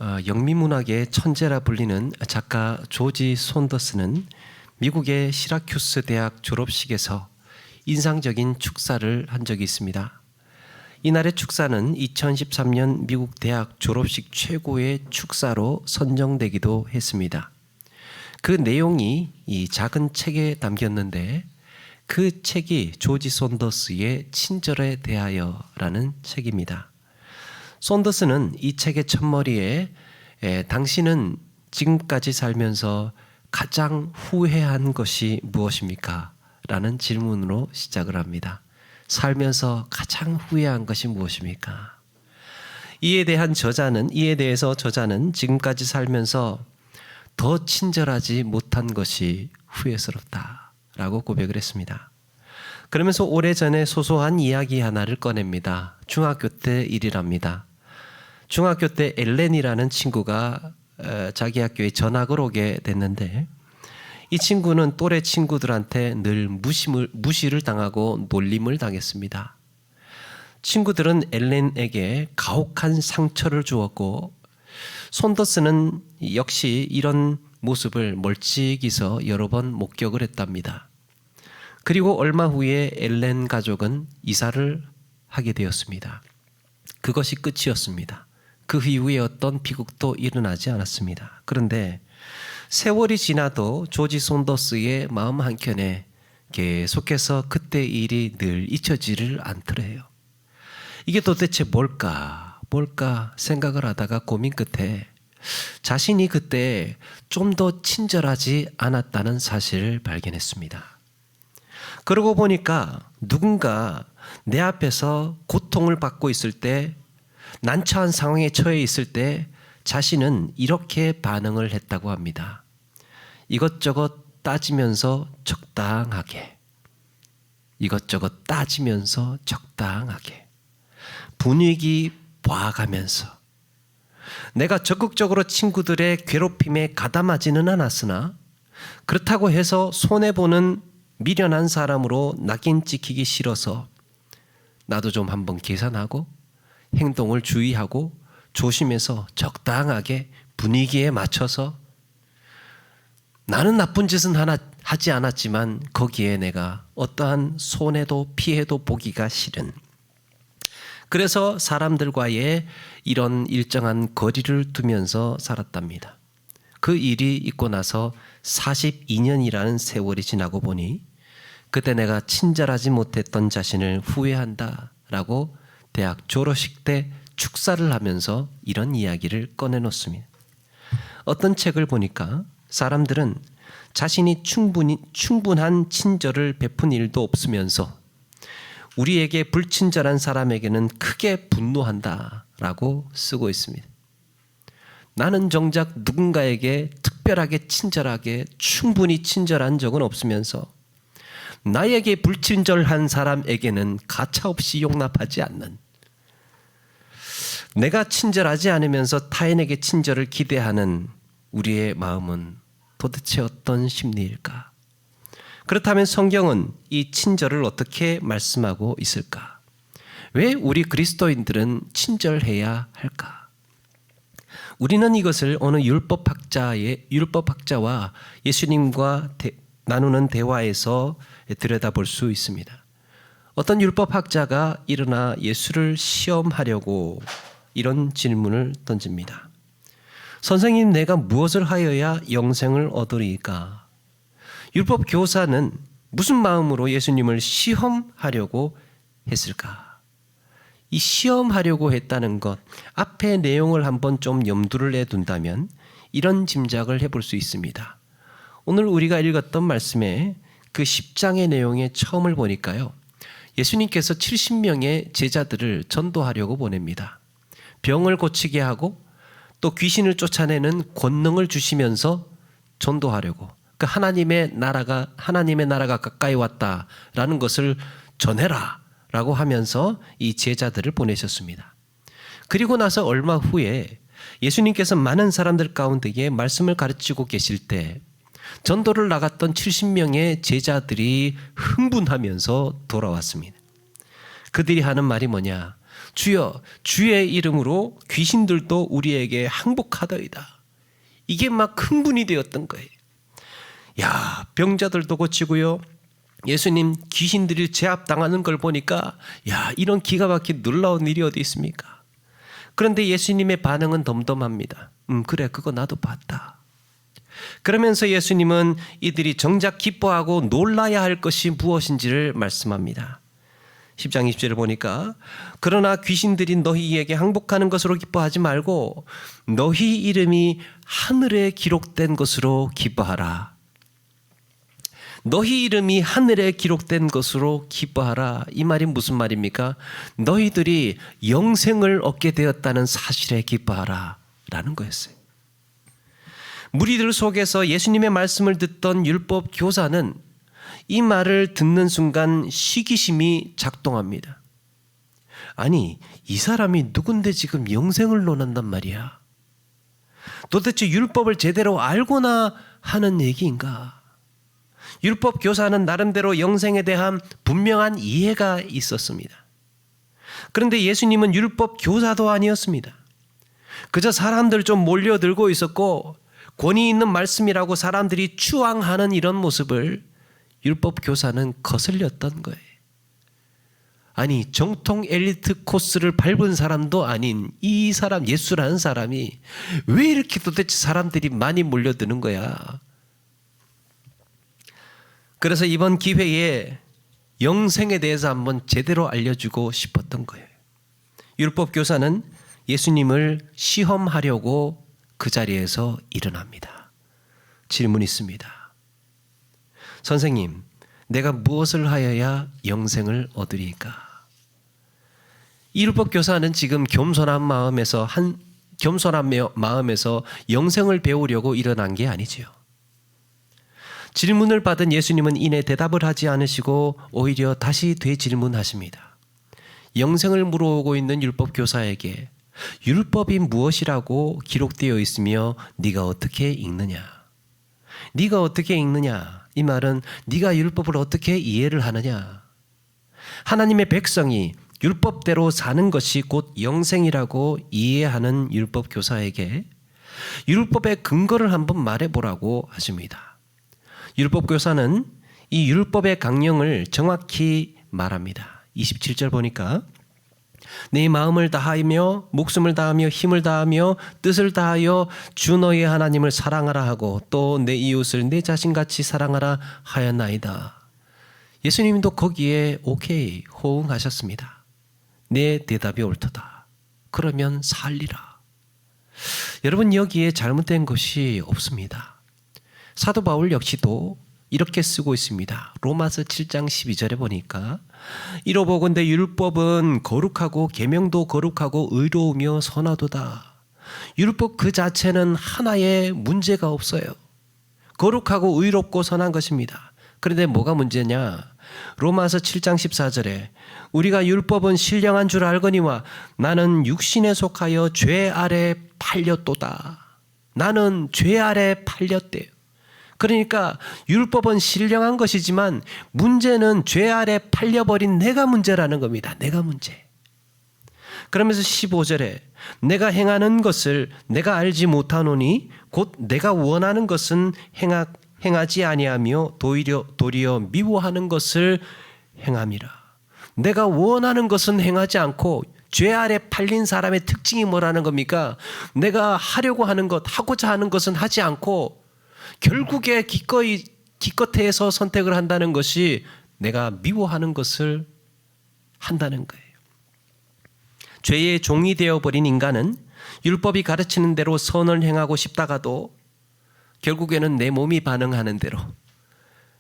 영미문학의 천재라 불리는 작가 조지 손더스는 미국의 시라큐스 대학 졸업식에서 인상적인 축사를 한 적이 있습니다. 이날의 축사는 2013년 미국 대학 졸업식 최고의 축사로 선정되기도 했습니다. 그 내용이 이 작은 책에 담겼는데 그 책이 조지 손더스의 친절에 대하여라는 책입니다. 손더스는 이 책의 첫머리에 당신은 지금까지 살면서 가장 후회한 것이 무엇입니까? 라는 질문으로 시작을 합니다. 살면서 가장 후회한 것이 무엇입니까? 이에 대해서 저자는 지금까지 살면서 더 친절하지 못한 것이 후회스럽다라고 고백을 했습니다. 그러면서 오래전에 소소한 이야기 하나를 꺼냅니다. 중학교 때 일이랍니다. 중학교 때 엘렌이라는 친구가 자기 학교에 전학을 오게 됐는데 이 친구는 또래 친구들한테 늘 무시를 당하고 놀림을 당했습니다. 친구들은 엘렌에게 가혹한 상처를 주었고 손더스는 역시 이런 모습을 멀찍이서 여러 번 목격을 했답니다. 그리고 얼마 후에 엘렌 가족은 이사를 하게 되었습니다. 그것이 끝이었습니다. 그 이후에 어떤 비극도 일어나지 않았습니다. 그런데 세월이 지나도 조지 손더스의 마음 한켠에 계속해서 그때 일이 늘 잊혀지를 않더래요. 이게 도대체 뭘까 생각을 하다가 고민 끝에 자신이 그때 좀 더 친절하지 않았다는 사실을 발견했습니다. 그러고 보니까 누군가 내 앞에서 고통을 받고 있을 때, 난처한 상황에 처해 있을 때 자신은 이렇게 반응을 했다고 합니다. 이것저것 따지면서 적당하게, 이것저것 따지면서 적당하게, 분위기 봐가면서, 내가 적극적으로 친구들의 괴롭힘에 가담하지는 않았으나 그렇다고 해서 손해보는 미련한 사람으로 낙인 찍히기 싫어서 나도 좀 한번 계산하고 행동을 주의하고 조심해서 적당하게 분위기에 맞춰서, 나는 나쁜 짓은 하지 않았지만 거기에 내가 어떠한 손해도 피해도 보기가 싫은, 그래서 사람들과의 이런 일정한 거리를 두면서 살았답니다. 그 일이 있고 나서 42년이라는 세월이 지나고 보니 그때 내가 친절하지 못했던 자신을 후회한다라고 대학 졸업식 때 축사를 하면서 이런 이야기를 꺼내놓습니다. 어떤 책을 보니까 사람들은 자신이 충분한 친절을 베푼 일도 없으면서 우리에게 불친절한 사람에게는 크게 분노한다라고 쓰고 있습니다. 나는 정작 누군가에게 특별하게 친절하게 충분히 친절한 적은 없으면서 나에게 불친절한 사람에게는 가차없이 용납하지 않는, 내가 친절하지 않으면서 타인에게 친절을 기대하는 우리의 마음은 도대체 어떤 심리일까? 그렇다면 성경은 이 친절을 어떻게 말씀하고 있을까? 왜 우리 그리스도인들은 친절해야 할까? 우리는 이것을 어느 율법학자와 예수님과 나누는 대화에서 들여다볼 수 있습니다. 어떤 율법학자가 일어나 예수를 시험하려고 이런 질문을 던집니다. 선생님, 내가 무엇을 하여야 영생을 얻으리까? 율법 교사는 무슨 마음으로 예수님을 시험하려고 했을까? 이 시험하려고 했다는 것, 앞의 내용을 한번 좀 염두를 내둔다면 이런 짐작을 해볼 수 있습니다. 오늘 우리가 읽었던 말씀에 그 10장의 내용의 처음을 보니까요, 예수님께서 70명의 제자들을 전도하려고 보냅니다. 병을 고치게 하고 또 귀신을 쫓아내는 권능을 주시면서 전도하려고, 그 하나님의 나라가 가까이 왔다라는 것을 전해라라고 하면서 이 제자들을 보내셨습니다. 그리고 나서 얼마 후에 예수님께서 많은 사람들 가운데에 말씀을 가르치고 계실 때 전도를 나갔던 70명의 제자들이 흥분하면서 돌아왔습니다. 그들이 하는 말이 뭐냐? 주여, 주의 이름으로 귀신들도 우리에게 항복하더이다. 이게 막 흥분이 되었던 거예요. 야, 병자들도 고치고요. 예수님 귀신들이 제압당하는 걸 보니까 야, 이런 기가 막힌 놀라운 일이 어디 있습니까? 그런데 예수님의 반응은 덤덤합니다. 그래, 그거 나도 봤다. 그러면서 예수님은 이들이 정작 기뻐하고 놀라야 할 것이 무엇인지를 말씀합니다. 10장 20절을 보니까 그러나 귀신들이 너희에게 항복하는 것으로 기뻐하지 말고 너희 이름이 하늘에 기록된 것으로 기뻐하라. 너희 이름이 하늘에 기록된 것으로 기뻐하라. 이 말이 무슨 말입니까? 너희들이 영생을 얻게 되었다는 사실에 기뻐하라 라는 거였어요. 무리들 속에서 예수님의 말씀을 듣던 율법 교사는 이 말을 듣는 순간 시기심이 작동합니다. 아니, 이 사람이 누군데 지금 영생을 논한단 말이야? 도대체 율법을 제대로 알고나 하는 얘기인가? 율법 교사는 나름대로 영생에 대한 분명한 이해가 있었습니다. 그런데 예수님은 율법 교사도 아니었습니다. 그저 사람들 좀 몰려들고 있었고 권위 있는 말씀이라고 사람들이 추앙하는 이런 모습을 율법 교사는 거슬렸던 거예요. 아니, 정통 엘리트 코스를 밟은 사람도 아닌 이 사람, 예수라는 사람이 왜 이렇게 도대체 사람들이 많이 몰려드는 거야? 그래서 이번 기회에 영생에 대해서 한번 제대로 알려주고 싶었던 거예요. 율법 교사는 예수님을 시험하려고 그 자리에서 일어납니다. 질문이 있습니다. 선생님, 내가 무엇을 하여야 영생을 얻으리까? 이 율법 교사는 지금 겸손한 마음에서 영생을 배우려고 일어난 게 아니지요. 질문을 받은 예수님은 이내 대답을 하지 않으시고 오히려 다시 되질문하십니다. 영생을 물어오고 있는 율법 교사에게 율법이 무엇이라고 기록되어 있으며 네가 어떻게 읽느냐? 네가 어떻게 읽느냐? 이 말은 네가 율법을 어떻게 이해를 하느냐? 하나님의 백성이 율법대로 사는 것이 곧 영생이라고 이해하는 율법 교사에게 율법의 근거를 한번 말해보라고 하십니다. 율법 교사는 이 율법의 강령을 정확히 말합니다. 27절 보니까 내 마음을 다하며 목숨을 다하며 힘을 다하며 뜻을 다하여 주 너의 하나님을 사랑하라 하고 또 내 이웃을 내 자신같이 사랑하라 하였나이다. 예수님도 거기에 오케이 호응하셨습니다. 내 대답이 옳도다. 그러면 살리라. 여러분, 여기에 잘못된 것이 없습니다. 사도 바울 역시도 이렇게 쓰고 있습니다. 로마서 7장 12절에 보니까 이로보건대 율법은 거룩하고 계명도 거룩하고 의로우며 선하도다. 율법 그 자체는 하나의 문제가 없어요. 거룩하고 의롭고 선한 것입니다. 그런데 뭐가 문제냐? 로마서 7장 14절에 우리가 율법은 신령한 줄 알거니와 나는 육신에 속하여 죄 아래 팔렸도다. 나는 죄 아래 팔렸대요. 그러니까 율법은 신령한 것이지만 문제는 죄 아래 팔려버린 내가 문제라는 겁니다. 내가 문제. 그러면서 15절에 내가 행하는 것을 내가 알지 못하노니 곧 내가 원하는 것은 행하지 아니하며 도리어 미워하는 것을 행함이라. 내가 원하는 것은 행하지 않고 죄 아래 팔린 사람의 특징이 뭐라는 겁니까? 내가 하려고 하는 것, 하고자 하는 것은 하지 않고 결국에 기껏해서 선택을 한다는 것이 내가 미워하는 것을 한다는 거예요. 죄의 종이 되어버린 인간은 율법이 가르치는 대로 선을 행하고 싶다가도 결국에는 내 몸이 반응하는 대로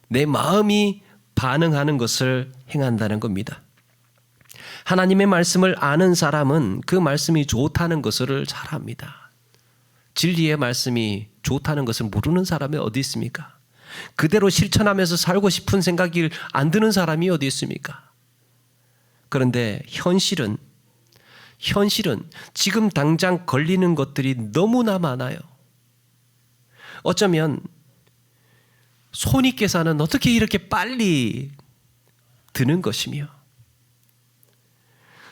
내 마음이 반응하는 것을 행한다는 겁니다. 하나님의 말씀을 아는 사람은 그 말씀이 좋다는 것을 잘 압니다. 진리의 말씀이 좋다는 것을 모르는 사람이 어디 있습니까? 그대로 실천하면서 살고 싶은 생각이 안 드는 사람이 어디 있습니까? 그런데 현실은 지금 당장 걸리는 것들이 너무나 많아요. 어쩌면 손익계산은 어떻게 이렇게 빨리 드는 것이며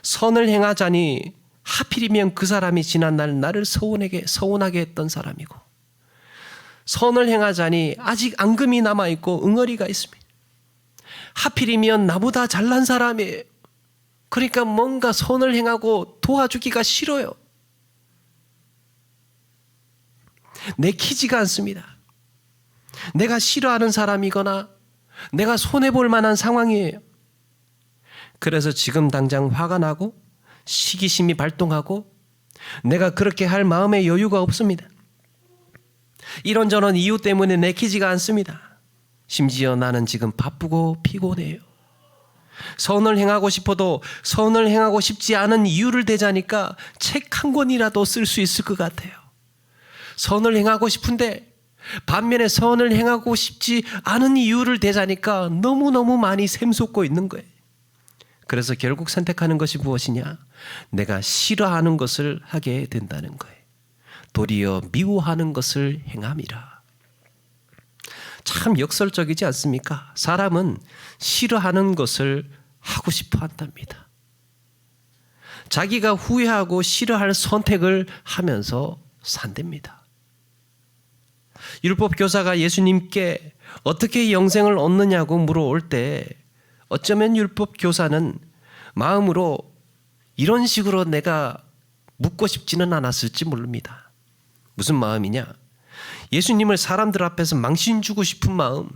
선을 행하자니 하필이면 그 사람이 지난날 나를 서운하게 했던 사람이고, 선을 행하자니 아직 앙금이 남아있고 응어리가 있습니다. 하필이면 나보다 잘난 사람이에요. 그러니까 뭔가 선을 행하고 도와주기가 싫어요. 내키지가 않습니다. 내가 싫어하는 사람이거나 내가 손해볼 만한 상황이에요. 그래서 지금 당장 화가 나고 시기심이 발동하고 내가 그렇게 할 마음의 여유가 없습니다. 이런저런 이유 때문에 내키지가 않습니다. 심지어 나는 지금 바쁘고 피곤해요. 선을 행하고 싶어도 선을 행하고 싶지 않은 이유를 대자니까 책 한 권이라도 쓸 수 있을 것 같아요. 선을 행하고 싶은데 반면에 선을 행하고 싶지 않은 이유를 대자니까 너무너무 많이 샘솟고 있는 거예요. 그래서 결국 선택하는 것이 무엇이냐? 내가 싫어하는 것을 하게 된다는 거예요. 도리어 미워하는 것을 행함이라. 참 역설적이지 않습니까? 사람은 싫어하는 것을 하고 싶어 한답니다. 자기가 후회하고 싫어할 선택을 하면서 산답니다. 율법 교사가 예수님께 어떻게 영생을 얻느냐고 물어올 때 어쩌면 율법 교사는 마음으로 이런 식으로 내가 묻고 싶지는 않았을지 모릅니다. 무슨 마음이냐? 예수님을 사람들 앞에서 망신 주고 싶은 마음,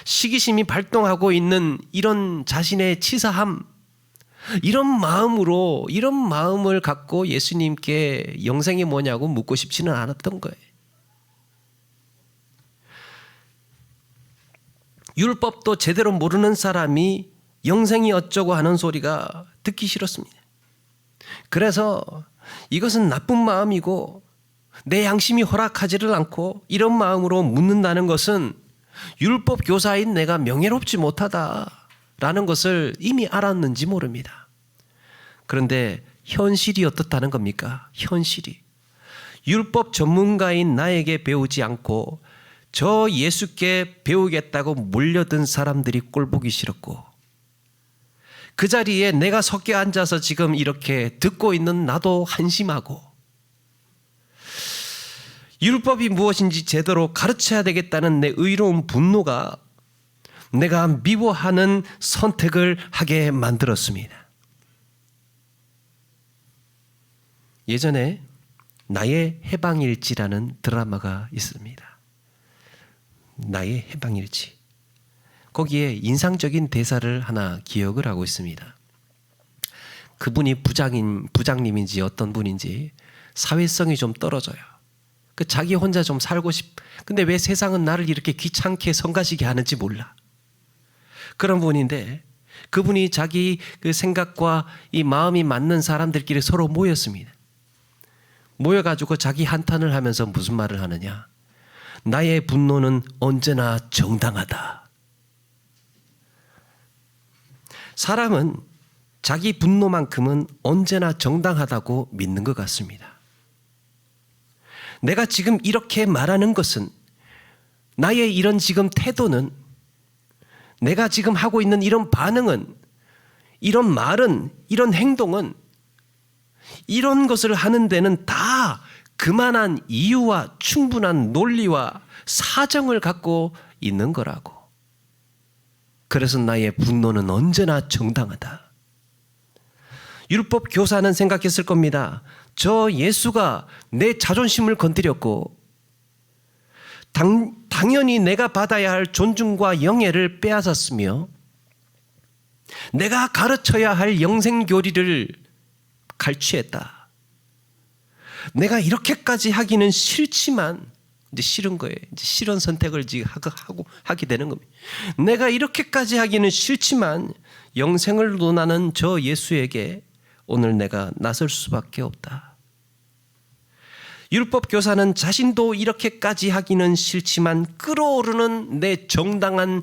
시기심이 발동하고 있는 이런 자신의 치사함, 이런 마음을 갖고 예수님께 영생이 뭐냐고 묻고 싶지는 않았던 거예요. 율법도 제대로 모르는 사람이 영생이 어쩌고 하는 소리가 듣기 싫었습니다. 그래서 이것은 나쁜 마음이고 내 양심이 허락하지를 않고 이런 마음으로 묻는다는 것은 율법 교사인 내가 명예롭지 못하다라는 것을 이미 알았는지 모릅니다. 그런데 현실이 어떻다는 겁니까? 현실이 율법 전문가인 나에게 배우지 않고 저 예수께 배우겠다고 몰려든 사람들이 꼴보기 싫었고, 그 자리에 내가 섞여 앉아서 지금 이렇게 듣고 있는 나도 한심하고, 율법이 무엇인지 제대로 가르쳐야 되겠다는 내 의로운 분노가 내가 미워하는 선택을 하게 만들었습니다. 예전에 나의 해방일지라는 드라마가 있습니다. 나의 해방일지. 거기에 인상적인 대사를 하나 기억을 하고 있습니다. 그분이 부장님인지 어떤 분인지 사회성이 좀 떨어져요. 자기 혼자 좀 살고 근데 왜 세상은 나를 이렇게 귀찮게 성가시게 하는지 몰라. 그런 분인데 그분이 자기 그 생각과 이 마음이 맞는 사람들끼리 서로 모였습니다. 모여가지고 자기 한탄을 하면서 무슨 말을 하느냐? 나의 분노는 언제나 정당하다. 사람은 자기 분노만큼은 언제나 정당하다고 믿는 것 같습니다. 내가 지금 이렇게 말하는 것은, 나의 이런 지금 태도는, 내가 지금 하고 있는 이런 반응은, 이런 말은, 이런 행동은, 이런 것을 하는 데는 다 그만한 이유와 충분한 논리와 사정을 갖고 있는 거라고. 그래서 나의 분노는 언제나 정당하다. 율법 교사는 생각했을 겁니다. 저 예수가 내 자존심을 건드렸고 당연히 내가 받아야 할 존중과 영예를 빼앗았으며 내가 가르쳐야 할 영생교리를 갈취했다. 내가 이렇게까지 하기는 싫지만, 이제 싫은 거예요. 이제 싫은 선택을 하게 되는 겁니다. 내가 이렇게까지 하기는 싫지만 영생을 논하는 저 예수에게 오늘 내가 나설 수밖에 없다. 율법 교사는 자신도 이렇게까지 하기는 싫지만 끓어오르는 내 정당한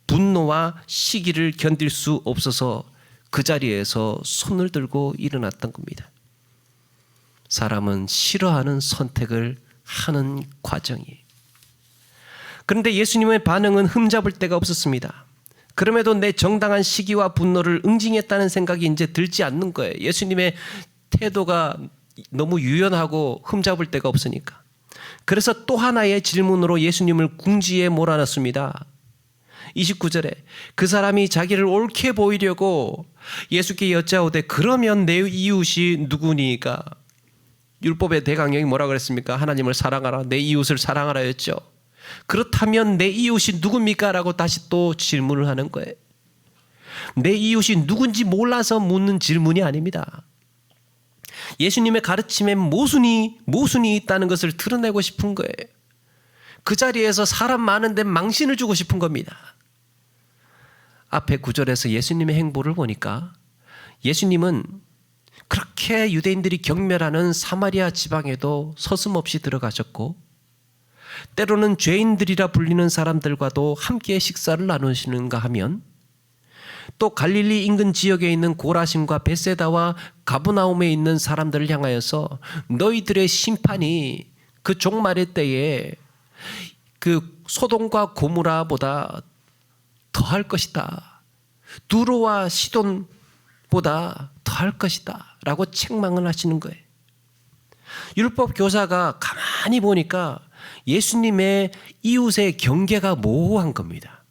분노와 시기를 견딜 수 없어서 그 자리에서 손을 들고 일어났던 겁니다. 사람은 싫어하는 선택을 하는 과정이. 그런데 예수님의 반응은 흠잡을 데가 없었습니다. 그럼에도 내 정당한 시기와 분노를 응징했다는 생각이 이제 들지 않는 거예요. 예수님의 태도가 너무 유연하고 흠잡을 데가 없으니까. 그래서 또 하나의 질문으로 예수님을 궁지에 몰아넣습니다. 29절에 그 사람이 자기를 옳게 보이려고 예수께 여짜오되 그러면 내 이웃이 누구니까? 율법의 대강령이 뭐라 그랬습니까? 하나님을 사랑하라, 내 이웃을 사랑하라 했죠. 그렇다면 내 이웃이 누굽니까? 라고 다시 또 질문을 하는 거예요. 내 이웃이 누군지 몰라서 묻는 질문이 아닙니다. 예수님의 가르침에 모순이 있다는 것을 드러내고 싶은 거예요. 그 자리에서 사람 많은데 망신을 주고 싶은 겁니다. 앞에 9절에서 예수님의 행보를 보니까 예수님은 그렇게 유대인들이 경멸하는 사마리아 지방에도 서슴없이 들어가셨고 때로는 죄인들이라 불리는 사람들과도 함께 식사를 나누시는가 하면 또 갈릴리 인근 지역에 있는 고라심과 베세다와 가브나움에 있는 사람들을 향하여서 너희들의 심판이 그 종말의 때에 그 소돔과 고모라보다 더할 것이다. 두로와 시돈보다 더할 것이다. 라고 책망을 하시는 거예요. 율법 교사가 가만히 보니까 예수님의 이웃의 경계가 모호한 겁니다.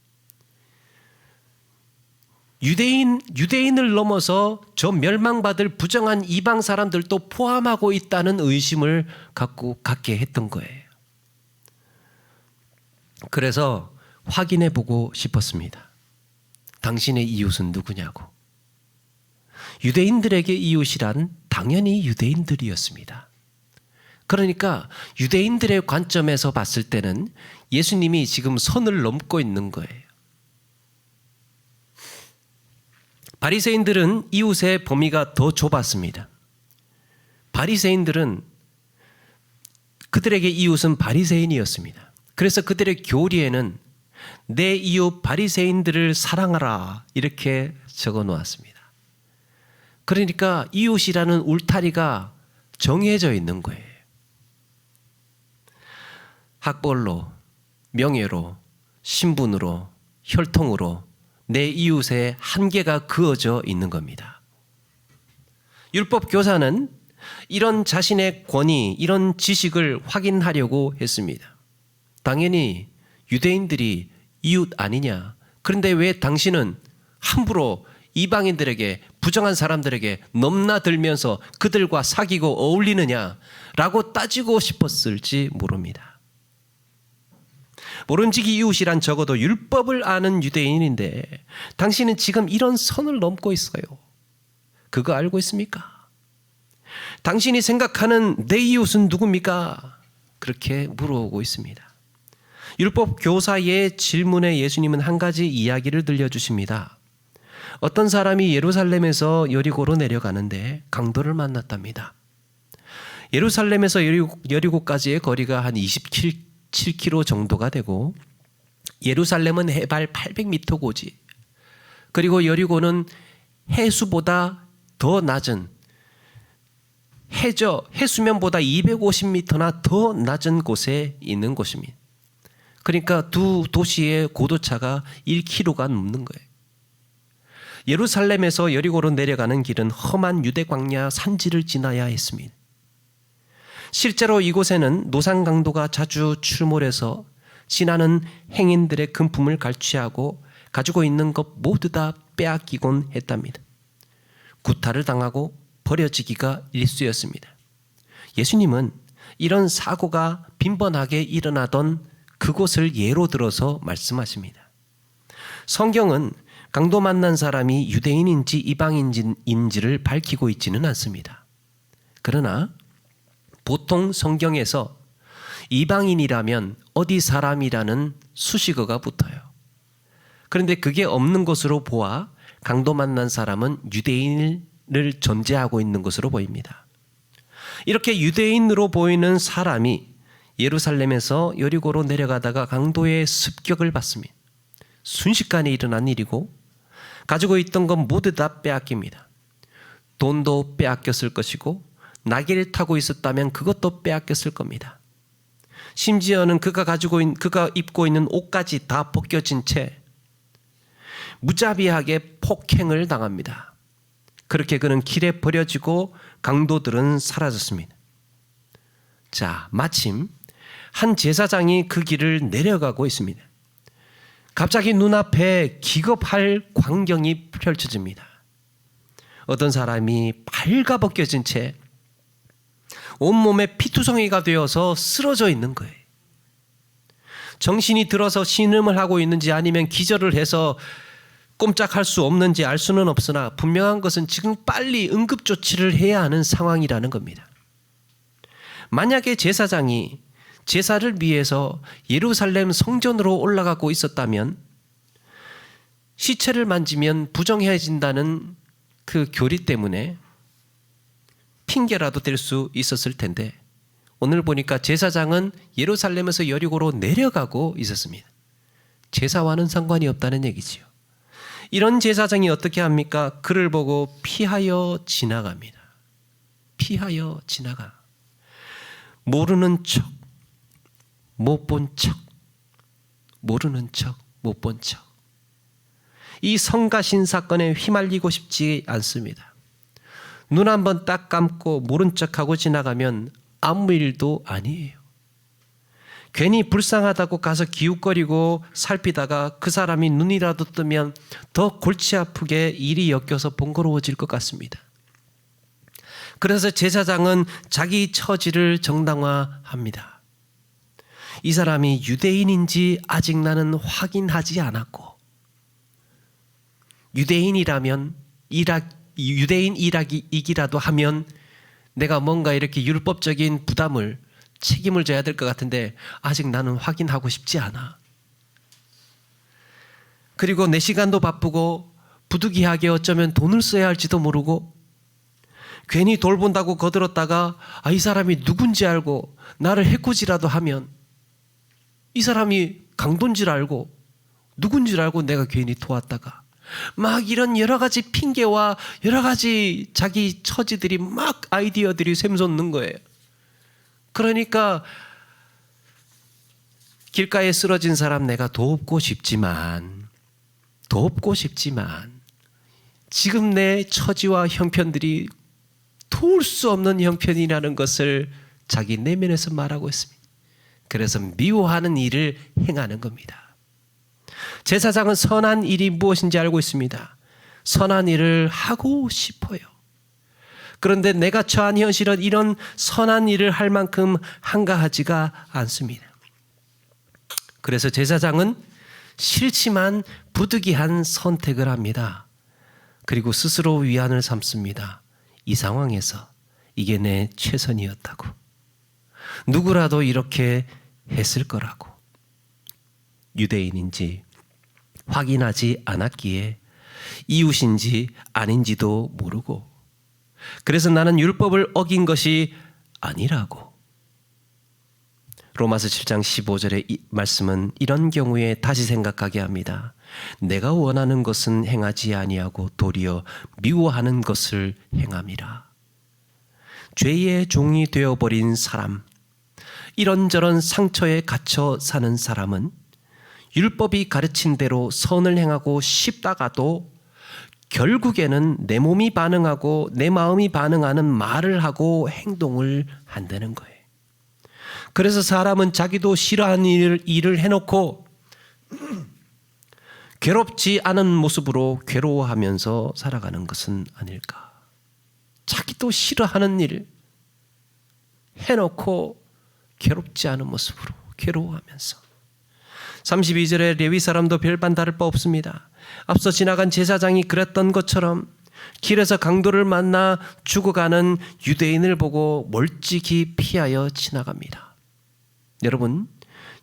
유대인을 넘어서 저 멸망받을 부정한 이방 사람들도 포함하고 있다는 의심을 갖게 했던 거예요. 그래서 확인해 보고 싶었습니다. 당신의 이웃은 누구냐고. 유대인들에게 이웃이란 당연히 유대인들이었습니다. 그러니까 유대인들의 관점에서 봤을 때는 예수님이 지금 선을 넘고 있는 거예요. 바리새인들은 이웃의 범위가 더 좁았습니다. 바리새인들은 그들에게 이웃은 바리새인이었습니다. 그래서 그들의 교리에는 내 이웃 바리새인들을 사랑하라 이렇게 적어 놓았습니다. 그러니까 이웃이라는 울타리가 정해져 있는 거예요. 학벌로, 명예로, 신분으로, 혈통으로 내 이웃의 한계가 그어져 있는 겁니다. 율법 교사는 이런 자신의 권위, 이런 지식을 확인하려고 했습니다. 당연히 유대인들이 이웃 아니냐? 그런데 왜 당신은 함부로 이방인들에게, 부정한 사람들에게 넘나들면서 그들과 사귀고 어울리느냐라고 따지고 싶었을지 모릅니다. 모름지기 이웃이란 적어도 율법을 아는 유대인인데 당신은 지금 이런 선을 넘고 있어요. 그거 알고 있습니까? 당신이 생각하는 내 이웃은 누굽니까? 그렇게 물어오고 있습니다. 율법 교사의 질문에 예수님은 한 가지 이야기를 들려주십니다. 어떤 사람이 예루살렘에서 여리고로 내려가는데 강도를 만났답니다. 예루살렘에서 여리고까지의 거리가 한 27km 정도가 되고 예루살렘은 해발 800m 고지, 그리고 여리고는 해수보다 더 낮은 해수면보다 250m나 더 낮은 곳에 있는 곳입니다. 그러니까 두 도시의 고도차가 1km가 넘는 거예요. 예루살렘에서 여리고로 내려가는 길은 험한 유대 광야 산지를 지나야 했습니다. 실제로 이곳에는 노상 강도가 자주 출몰해서 지나는 행인들의 금품을 갈취하고 가지고 있는 것 모두 다 빼앗기곤 했답니다. 구타를 당하고 버려지기가 일쑤였습니다. 예수님은 이런 사고가 빈번하게 일어나던 그곳을 예로 들어서 말씀하십니다. 성경은 강도 만난 사람이 유대인인지 이방인인지를 밝히고 있지는 않습니다. 그러나 보통 성경에서 이방인이라면 어디 사람이라는 수식어가 붙어요. 그런데 그게 없는 것으로 보아 강도 만난 사람은 유대인을 전제하고 있는 것으로 보입니다. 이렇게 유대인으로 보이는 사람이 예루살렘에서 여리고로 내려가다가 강도의 습격을 받습니다. 순식간에 일어난 일이고 가지고 있던 건 모두 다 빼앗깁니다. 돈도 빼앗겼을 것이고 나귀를 타고 있었다면 그것도 빼앗겼을 겁니다. 심지어는 그가 입고 있는 옷까지 다 벗겨진 채 무자비하게 폭행을 당합니다. 그렇게 그는 길에 버려지고 강도들은 사라졌습니다. 자, 마침 한 제사장이 그 길을 내려가고 있습니다. 갑자기 눈앞에 기겁할 광경이 펼쳐집니다. 어떤 사람이 발가벗겨진 채 온몸에 피투성이가 되어서 쓰러져 있는 거예요. 정신이 들어서 신음을 하고 있는지 아니면 기절을 해서 꼼짝할 수 없는지 알 수는 없으나 분명한 것은 지금 빨리 응급조치를 해야 하는 상황이라는 겁니다. 만약에 제사장이 제사를 위해서 예루살렘 성전으로 올라가고 있었다면 시체를 만지면 부정해진다는 그 교리 때문에 핑계라도 될 수 있었을 텐데 오늘 보니까 제사장은 예루살렘에서 여리고로 내려가고 있었습니다. 제사와는 상관이 없다는 얘기지요. 이런 제사장이 어떻게 합니까? 그를 보고 피하여 지나갑니다. 피하여 지나가. 모르는 척, 못 본 척, 모르는 척, 못 본 척. 이 성가신 사건에 휘말리고 싶지 않습니다. 눈 한번 딱 감고 모른 척하고 지나가면 아무 일도 아니에요. 괜히 불쌍하다고 가서 기웃거리고 살피다가 그 사람이 눈이라도 뜨면 더 골치 아프게 일이 엮여서 번거로워질 것 같습니다. 그래서 제사장은 자기 처지를 정당화합니다. 이 사람이 유대인인지 아직 나는 확인하지 않았고 유대인이라면 유대인 일학이기라도 하면 내가 뭔가 이렇게 율법적인 부담을 책임을 져야 될 것 같은데 아직 나는 확인하고 싶지 않아. 그리고 내 시간도 바쁘고 부득이하게 어쩌면 돈을 써야 할지도 모르고 괜히 돌본다고 거들었다가 이 사람이 누군지 알고 나를 해코지라도 하면 이 사람이 강도인 줄 알고 누군 줄 알고 내가 괜히 도왔다가 막 이런 여러 가지 핑계와 여러 가지 자기 처지들이 막 아이디어들이 샘솟는 거예요. 그러니까 길가에 쓰러진 사람 내가 돕고 싶지만 지금 내 처지와 형편들이 도울 수 없는 형편이라는 것을 자기 내면에서 말하고 있습니다. 그래서 미워하는 일을 행하는 겁니다. 제사장은 선한 일이 무엇인지 알고 있습니다. 선한 일을 하고 싶어요. 그런데 내가 처한 현실은 이런 선한 일을 할 만큼 한가하지가 않습니다. 그래서 제사장은 싫지만 부득이한 선택을 합니다. 그리고 스스로 위안을 삼습니다. 이 상황에서 이게 내 최선이었다고. 누구라도 이렇게 했을 거라고. 유대인인지 확인하지 않았기에 이웃인지 아닌지도 모르고 그래서 나는 율법을 어긴 것이 아니라고. 로마서 7장 15절의 이 말씀은 이런 경우에 다시 생각하게 합니다. 내가 원하는 것은 행하지 아니하고 도리어 미워하는 것을 행함이라. 죄의 종이 되어버린 사람, 이런저런 상처에 갇혀 사는 사람은 율법이 가르친 대로 선을 행하고 싶다가도 결국에는 내 몸이 반응하고 내 마음이 반응하는 말을 하고 행동을 한다는 거예요. 그래서 사람은 자기도 싫어하는 일을 해놓고 괴롭지 않은 모습으로 괴로워하면서 살아가는 것은 아닐까. 자기도 싫어하는 일 해놓고 괴롭지 않은 모습으로 괴로워하면서 32절에 레위 사람도 별반 다를 바 없습니다. 앞서 지나간 제사장이 그랬던 것처럼 길에서 강도를 만나 죽어가는 유대인을 보고 멀찍이 피하여 지나갑니다. 여러분,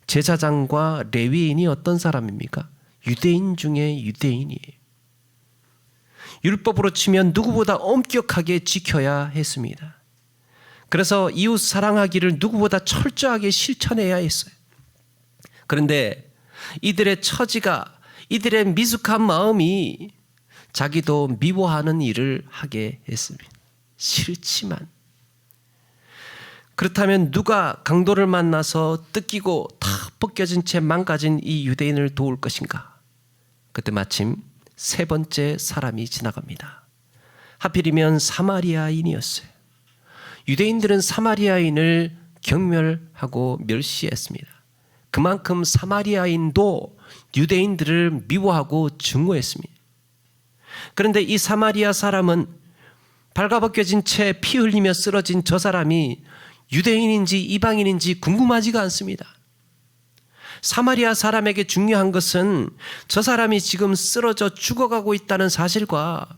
제사장과 레위인이 어떤 사람입니까? 유대인 중에 유대인이에요. 율법으로 치면 누구보다 엄격하게 지켜야 했습니다. 그래서 이웃 사랑하기를 누구보다 철저하게 실천해야 했어요. 그런데 이들의 처지가, 이들의 미숙한 마음이 자기도 미워하는 일을 하게 했습니다. 싫지만. 그렇다면 누가 강도를 만나서 뜯기고 다 벗겨진 채 망가진 이 유대인을 도울 것인가? 그때 마침 세 번째 사람이 지나갑니다. 하필이면 사마리아인이었어요. 유대인들은 사마리아인을 경멸하고 멸시했습니다. 그만큼 사마리아인도 유대인들을 미워하고 증오했습니다. 그런데 이 사마리아 사람은 발가벗겨진 채 피 흘리며 쓰러진 저 사람이 유대인인지 이방인인지 궁금하지가 않습니다. 사마리아 사람에게 중요한 것은 저 사람이 지금 쓰러져 죽어가고 있다는 사실과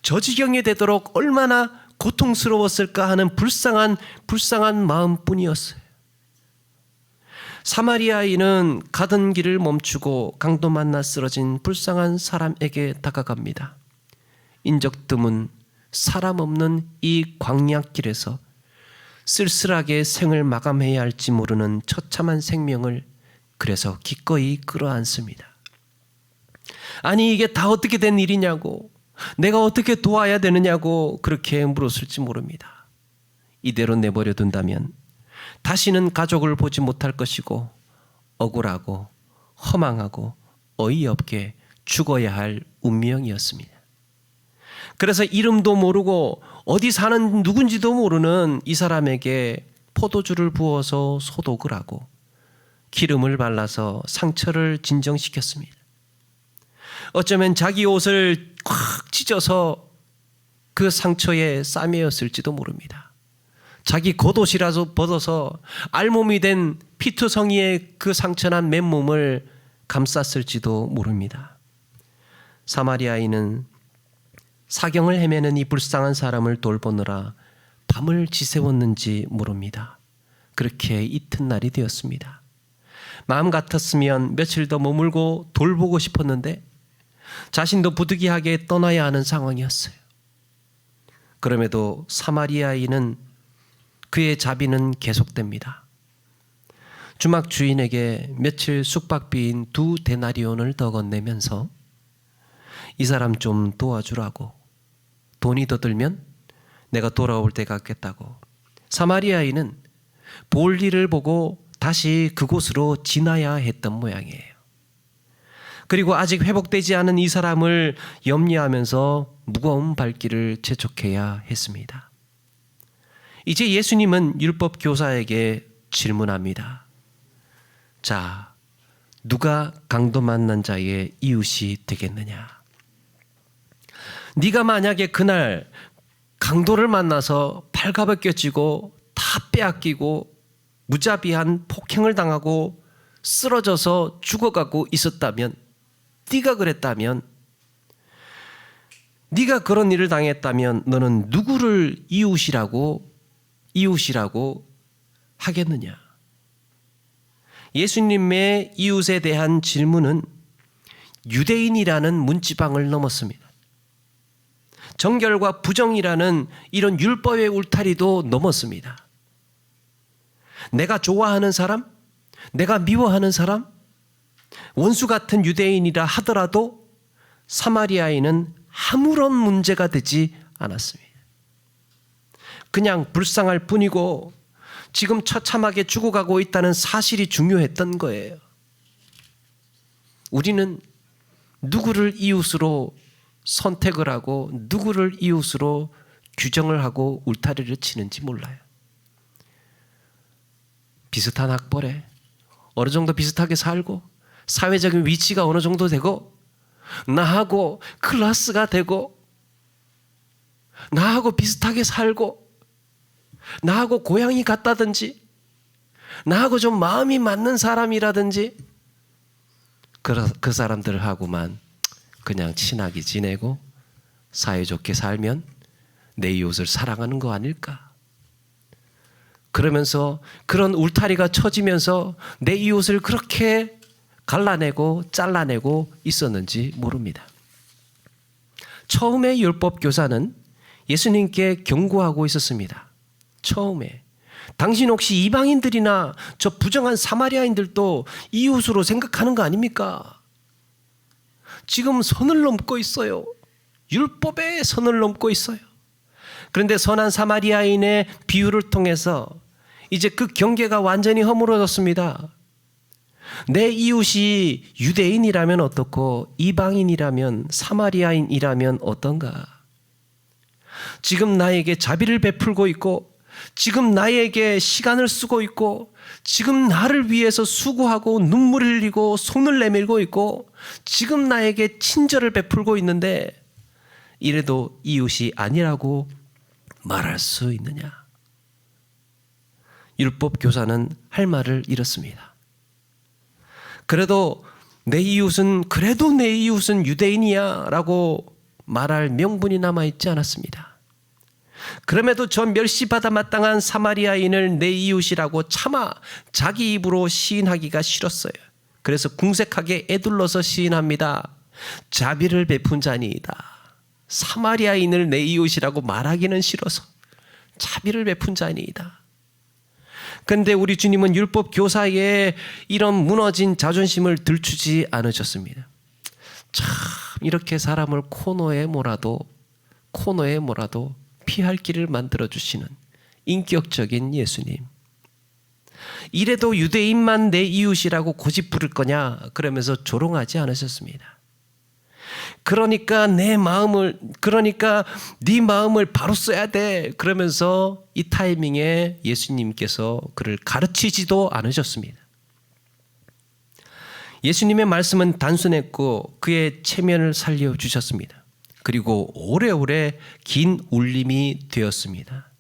저 지경에 되도록 얼마나 고통스러웠을까 하는 불쌍한 마음뿐이었어요. 사마리아인은 가던 길을 멈추고 강도 만나 쓰러진 불쌍한 사람에게 다가갑니다. 인적 드문 사람 없는 이 광야길에서 쓸쓸하게 생을 마감해야 할지 모르는 처참한 생명을 그래서 기꺼이 끌어안습니다. 아니 이게 다 어떻게 된 일이냐고, 내가 어떻게 도와야 되느냐고 그렇게 물었을지 모릅니다. 이대로 내버려 둔다면 다시는 가족을 보지 못할 것이고 억울하고 허망하고 어이없게 죽어야 할 운명이었습니다. 그래서 이름도 모르고 어디 사는 누군지도 모르는 이 사람에게 포도주를 부어서 소독을 하고 기름을 발라서 상처를 진정시켰습니다. 어쩌면 자기 옷을 꽉 찢어서 그 상처에 싸매었을지도 모릅니다. 자기 겉옷이라도 벗어서 알몸이 된 피투성이의 그 상처난 맨몸을 감쌌을지도 모릅니다. 사마리아인은 사경을 헤매는 이 불쌍한 사람을 돌보느라 밤을 지새웠는지 모릅니다. 그렇게 이튿날이 되었습니다. 마음 같았으면 며칠 더 머물고 돌보고 싶었는데 자신도 부득이하게 떠나야 하는 상황이었어요. 그럼에도 사마리아인은 그의 자비는 계속됩니다. 주막 주인에게 며칠 숙박비인 2데나리온을 더 건네면서 이 사람 좀 도와주라고, 돈이 더 들면 내가 돌아올 때 갚겠다고. 사마리아인은 볼 일을 보고 다시 그곳으로 지나야 했던 모양이에요. 그리고 아직 회복되지 않은 이 사람을 염려하면서 무거운 발길을 재촉해야 했습니다. 이제 예수님은 율법 교사에게 질문합니다. 자, 누가 강도 만난 자의 이웃이 되겠느냐? 네가 만약에 그날 강도를 만나서 발가벗겨지고 다 빼앗기고 무자비한 폭행을 당하고 쓰러져서 죽어가고 있었다면, 네가 그랬다면, 네가 그런 일을 당했다면 너는 누구를 이웃이라고 하겠느냐? 예수님의 이웃에 대한 질문은 유대인이라는 문지방을 넘었습니다. 정결과 부정이라는 이런 율법의 울타리도 넘었습니다. 내가 좋아하는 사람, 내가 미워하는 사람, 원수 같은 유대인이라 하더라도 사마리아인은 아무런 문제가 되지 않았습니다. 그냥 불쌍할 뿐이고 지금 처참하게 죽어가고 있다는 사실이 중요했던 거예요. 우리는 누구를 이웃으로 선택을 하고 누구를 이웃으로 규정을 하고 울타리를 치는지 몰라요. 비슷한 학벌에 어느 정도 비슷하게 살고 사회적인 위치가 어느 정도 되고 나하고 클래스가 되고 나하고 비슷하게 살고 나하고 고향이 같다든지 나하고 좀 마음이 맞는 사람이라든지 그 사람들하고만 그냥 친하게 지내고 사이좋게 살면 내 이웃을 사랑하는 거 아닐까? 그러면서 그런 울타리가 쳐지면서 내 이웃을 그렇게 갈라내고 잘라내고 있었는지 모릅니다. 처음에 율법 교사는 예수님께 경고하고 있었습니다. 처음에 당신 혹시 이방인들이나 저 부정한 사마리아인들도 이웃으로 생각하는 거 아닙니까? 지금 선을 넘고 있어요. 율법의 선을 넘고 있어요. 그런데 선한 사마리아인의 비유를 통해서 이제 그 경계가 완전히 허물어졌습니다. 내 이웃이 유대인이라면 어떻고 이방인이라면 사마리아인이라면 어떤가? 지금 나에게 자비를 베풀고 있고 지금 나에게 시간을 쓰고 있고 지금 나를 위해서 수고하고 눈물을 흘리고 손을 내밀고 있고 지금 나에게 친절을 베풀고 있는데 이래도 이웃이 아니라고 말할 수 있느냐? 율법 교사는 할 말을 잃었습니다. 그래도 내 이웃은 유대인이야 라고 말할 명분이 남아있지 않았습니다. 그럼에도 저 멸시받아 마땅한 사마리아인을 내 이웃이라고 차마 자기 입으로 시인하기가 싫었어요. 그래서 궁색하게 에둘러서 시인합니다. 자비를 베푼 자니이다. 사마리아인을 내 이웃이라고 말하기는 싫어서 자비를 베푼 자니이다. 그런데 우리 주님은 율법 교사의 이런 무너진 자존심을 들추지 않으셨습니다. 참 이렇게 사람을 코너에 몰아도 피할 길을 만들어주시는 인격적인 예수님. 이래도 유대인만 내 이웃이라고 고집 부를 거냐 그러면서 조롱하지 않으셨습니다. 그러니까 네 마음을 바로 써야 돼 그러면서 이 타이밍에 예수님께서 그를 가르치지도 않으셨습니다. 예수님의 말씀은 단순했고 그의 체면을 살려주셨습니다. 그리고 오래오래 긴 울림이 되었습니다.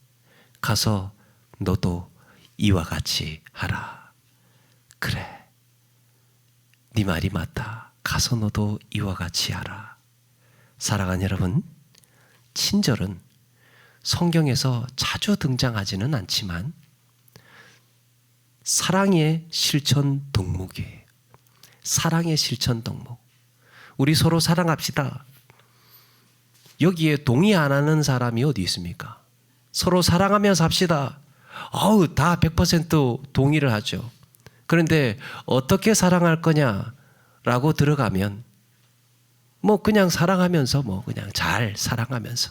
가서 너도 이와 같이 하라. 그래, 네 말이 맞다. 가서 너도 이와 같이 하라. 사랑하는 여러분, 친절은 성경에서 자주 등장하지는 않지만 사랑의 실천 덕목이에요. 사랑의 실천 덕목. 우리 서로 사랑합시다. 여기에 동의 안 하는 사람이 어디 있습니까? 서로 사랑하며 삽시다. 다 100% 동의를 하죠. 그런데 어떻게 사랑할 거냐라고 들어가면 그냥 사랑하면서 그냥 잘 사랑하면서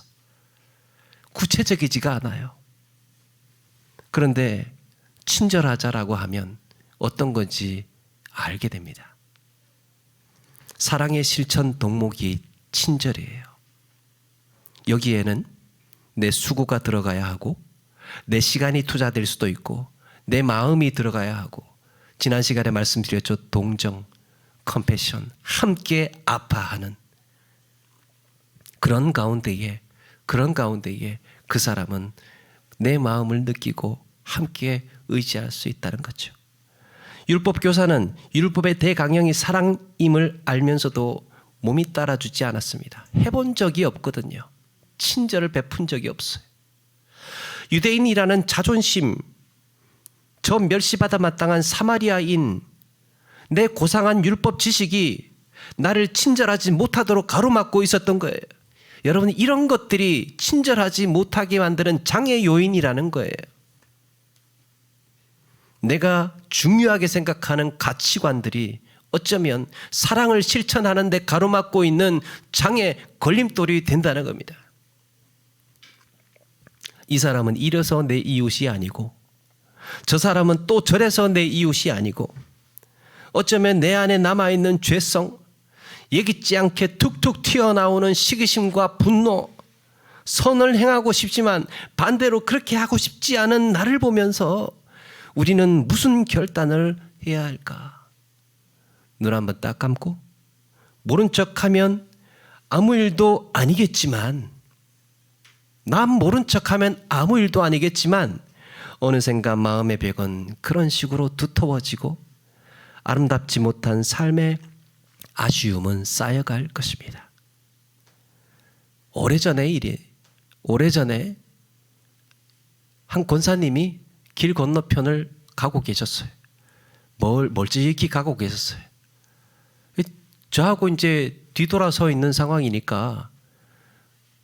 구체적이지가 않아요. 그런데 친절하자라고 하면 어떤 건지 알게 됩니다. 사랑의 실천 덕목이 친절이에요. 여기에는 내 수고가 들어가야 하고 내 시간이 투자될 수도 있고 내 마음이 들어가야 하고 지난 시간에 말씀드렸죠. 동정, 컴패션, 함께 아파하는 그런 가운데에 그 사람은 내 마음을 느끼고 함께 의지할 수 있다는 거죠. 율법 교사는 율법의 대강령이 사랑임을 알면서도 몸이 따라주지 않았습니다. 해본 적이 없거든요. 친절을 베푼 적이 없어요. 유대인이라는 자존심, 저 멸시받아 마땅한 사마리아인, 내 고상한 율법 지식이 나를 친절하지 못하도록 가로막고 있었던 거예요. 여러분, 이런 것들이 친절하지 못하게 만드는 장애 요인이라는 거예요. 내가 중요하게 생각하는 가치관들이 어쩌면 사랑을 실천하는 데 가로막고 있는 장애 걸림돌이 된다는 겁니다. 이 사람은 이래서 내 이웃이 아니고 저 사람은 또 저래서 내 이웃이 아니고 어쩌면 내 안에 남아있는 죄성, 예기치 않게 툭툭 튀어나오는 시기심과 분노, 선을 행하고 싶지만 반대로 그렇게 하고 싶지 않은 나를 보면서 우리는 무슨 결단을 해야 할까? 눈 한번 딱 감고 모른 척하면 아무 일도 아니겠지만 남 모른 척하면 아무 일도 아니겠지만 어느샌가 마음의 벽은 그런 식으로 두터워지고 아름답지 못한 삶의 아쉬움은 쌓여갈 것입니다. 오래전에 한 권사님이 길 건너편을 가고 계셨어요. 멀찍이 가고 계셨어요. 저하고 이제 뒤돌아서 있는 상황이니까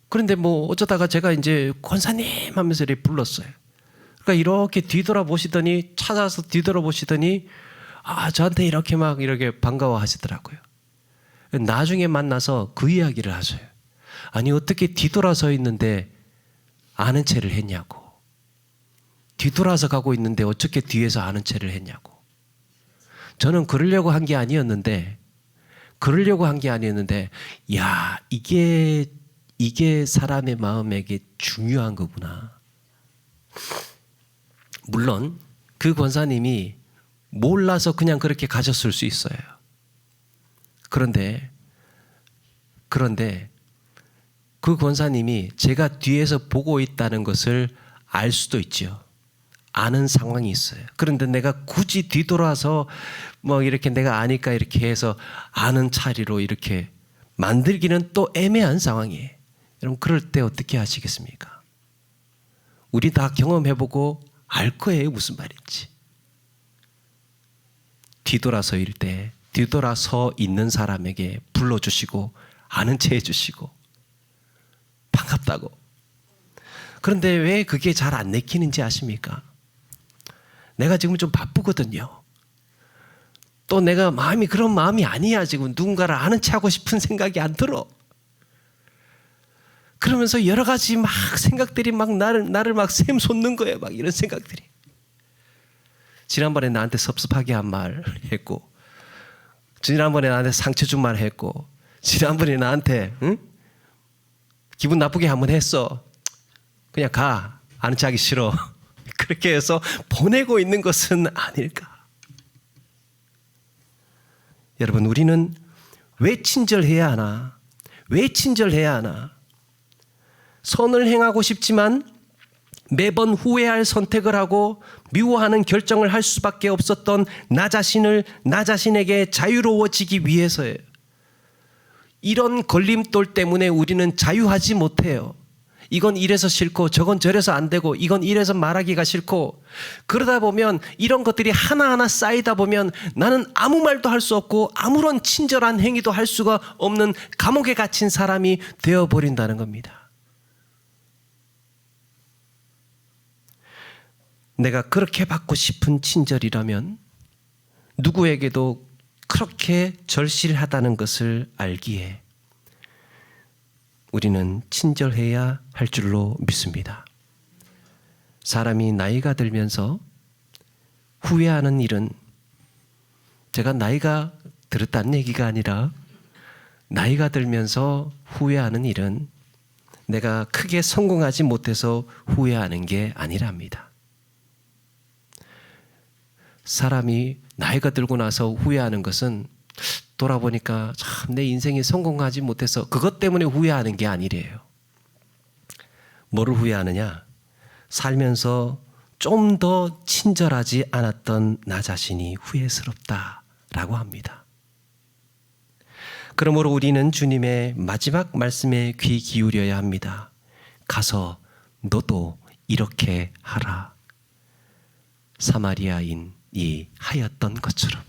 그런데 어쩌다가 제가 이제 권사님 하면서 이렇게 불렀어요. 그러니까 이렇게 뒤돌아보시더니 찾아서 뒤돌아보시더니 저한테 이렇게 반가워 하시더라고요. 나중에 만나서 그 이야기를 하셔요. 아니 어떻게 뒤돌아서 있는데 아는 체를 했냐고. 뒤돌아서 가고 있는데 어떻게 뒤에서 아는 체를 했냐고. 저는 그러려고 한 게 아니었는데, 야, 이게 사람의 마음에게 중요한 거구나. 물론 그 권사님이 몰라서 그냥 그렇게 가졌을 수 있어요. 그런데 그 권사님이 제가 뒤에서 보고 있다는 것을 알 수도 있죠. 아는 상황이 있어요. 그런데 내가 굳이 뒤돌아서 뭐 이렇게 내가 아니까 이렇게 해서 아는 차리로 이렇게 만들기는 또 애매한 상황이에요. 여러분, 그럴 때 어떻게 하시겠습니까? 우리 다 경험해보고 알 거예요, 무슨 말인지. 뒤돌아서 있는 사람에게 불러주시고 아는 체 해주시고 반갑다고. 그런데 왜 그게 잘 안 내키는지 아십니까? 내가 지금 좀 바쁘거든요. 또 내가 그런 마음이 아니야. 지금 누군가를 아는 체 하고 싶은 생각이 안 들어. 그러면서 여러 가지 생각들이 나를 샘솟는 거예요. 이런 생각들이. 지난번에 나한테 섭섭하게 한 말 했고, 지난번에 나한테 상처 준 말 했고, 지난번에 나한테 기분 나쁘게 한번 했어. 그냥 가. 아는 체 하기 싫어. 그렇게 해서 보내고 있는 것은 아닐까. 여러분, 우리는 왜 친절해야 하나? 선을 행하고 싶지만 매번 후회할 선택을 하고 미워하는 결정을 할 수밖에 없었던 나 자신에게 자유로워지기 위해서예요. 이런 걸림돌 때문에 우리는 자유하지 못해요. 이건 이래서 싫고 저건 저래서 안 되고 이건 이래서 말하기가 싫고, 그러다 보면 이런 것들이 하나하나 쌓이다 보면 나는 아무 말도 할 수 없고 아무런 친절한 행위도 할 수가 없는 감옥에 갇힌 사람이 되어버린다는 겁니다. 내가 그렇게 받고 싶은 친절이라면 누구에게도 그렇게 절실하다는 것을 알기에 우리는 친절해야 할 줄로 믿습니다. 사람이 나이가 들면서 후회하는 일은, 제가 나이가 들었다는 얘기가 아니라 나이가 들면서 후회하는 일은 내가 크게 성공하지 못해서 후회하는 게 아니랍니다. 사람이 나이가 들고 나서 후회하는 것은 돌아보니까 참 내 인생이 성공하지 못해서 그것 때문에 후회하는 게 아니래요. 뭐를 후회하느냐? 살면서 좀 더 친절하지 않았던 나 자신이 후회스럽다라고 합니다. 그러므로 우리는 주님의 마지막 말씀에 귀 기울여야 합니다. 가서 너도 이렇게 하라. 사마리아인이 하였던 것처럼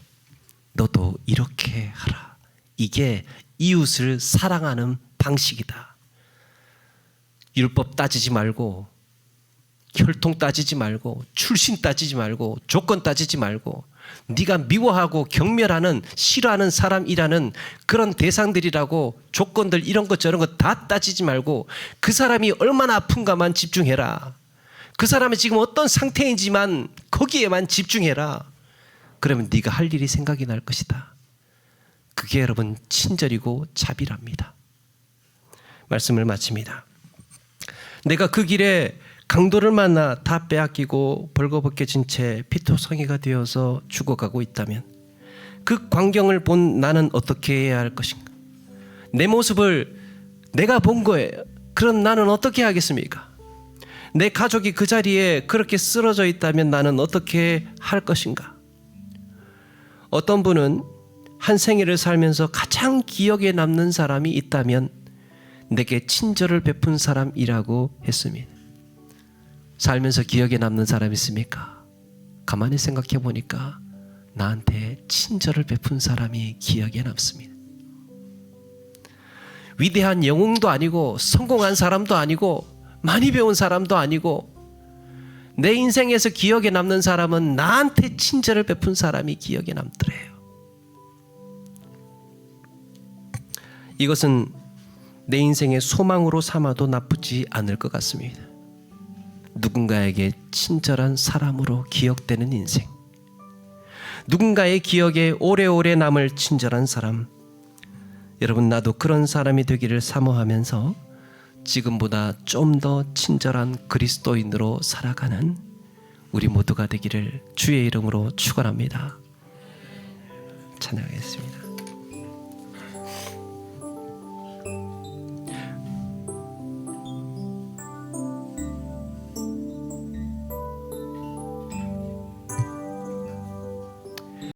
너도 이렇게 하라. 이게 이웃을 사랑하는 방식이다. 율법 따지지 말고, 혈통 따지지 말고, 출신 따지지 말고, 조건 따지지 말고, 네가 미워하고 경멸하는, 싫어하는 사람이라는 그런 대상들이라고 조건들 이런 것 저런 것 다 따지지 말고 그 사람이 얼마나 아픈가만 집중해라. 그 사람이 지금 어떤 상태인지만 거기에만 집중해라. 그러면 네가 할 일이 생각이 날 것이다. 그게 여러분 친절이고 자비랍니다. 말씀을 마칩니다. 내가 그 길에 강도를 만나 다 빼앗기고 벌거벗겨진 채 피토성이가 되어서 죽어가고 있다면 그 광경을 본 나는 어떻게 해야 할 것인가? 내 모습을 내가 본 거예요. 그럼 나는 어떻게 하겠습니까? 내 가족이 그 자리에 그렇게 쓰러져 있다면 나는 어떻게 할 것인가? 어떤 분은 한 생애를 살면서 가장 기억에 남는 사람이 있다면 내게 친절을 베푼 사람이라고 했습니다. 살면서 기억에 남는 사람 있습니까? 가만히 생각해 보니까 나한테 친절을 베푼 사람이 기억에 남습니다. 위대한 영웅도 아니고 성공한 사람도 아니고 많이 배운 사람도 아니고 내 인생에서 기억에 남는 사람은 나한테 친절을 베푼 사람이 기억에 남더래요. 이것은 내 인생의 소망으로 삼아도 나쁘지 않을 것 같습니다. 누군가에게 친절한 사람으로 기억되는 인생, 누군가의 기억에 오래오래 남을 친절한 사람. 여러분, 나도 그런 사람이 되기를 사모하면서 지금보다 좀 더 친절한 그리스도인으로 살아가는 우리 모두가 되기를 주의 이름으로 축원합니다. 찬양하겠습니다.